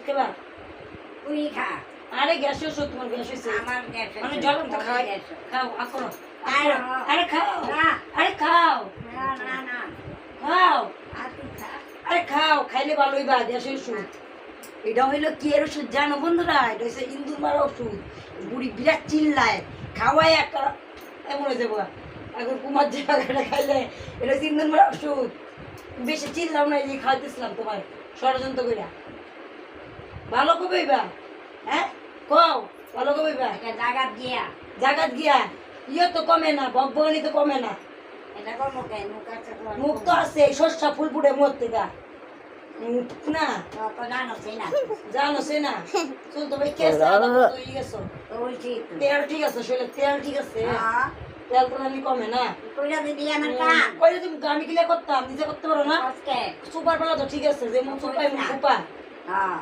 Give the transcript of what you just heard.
খেবা তুই খা আরে গ্যাস ওষুধ তোমার গ্যাস হয়েছে আমার গ্যাস মানে জল তো খাও খাও আকরো আরে আরে খাও না আরে খাও না না না খাও আর তুই খা আরে খাও খাইলে ভালোই বা গ্যাসের ওষুধ এটা হইলো কি এর ওষুধ জানো বন্ধুরা এটা হচ্ছে ইন্দুর মারা ওষুধ বুড়ি বিরাট চিল্লায় খাওয়াই একটা এমন হয়ে যাবো এখন কুমার জায়গাটা খাইলে এটা হচ্ছে ইন্দুর মারা ওষুধ বেশি চিল্লাম না এই যে খাইতেছিলাম তোমার ষড়যন্ত্র কইরা ভালো কবে বা হ্যাঁ কও ভালো কবে বা এটা জাগাত গিয়া জাগাত গিয়া ইয়ে তো কমে না ভগবানই তো কমে না এটা কর মুখে মুখ আছে মুখ তো আছে শস্যা ফুল ফুটে মুখ থেকে মুখ না তো জানো সেই না জানো সে না চল তো ভাই কেসে তো ই গেছো তো বলছি তেল ঠিক আছে শরীরে তেল ঠিক আছে হ্যাঁ তেল তো আমি কমে না কইরা দিবি আমার কান কইলে তুমি আমি কিলে করতাম নিজে করতে পারো না আজকে সুপার পালা তো ঠিক আছে যে মুখ সুপাই মুখ সুপা হ্যাঁ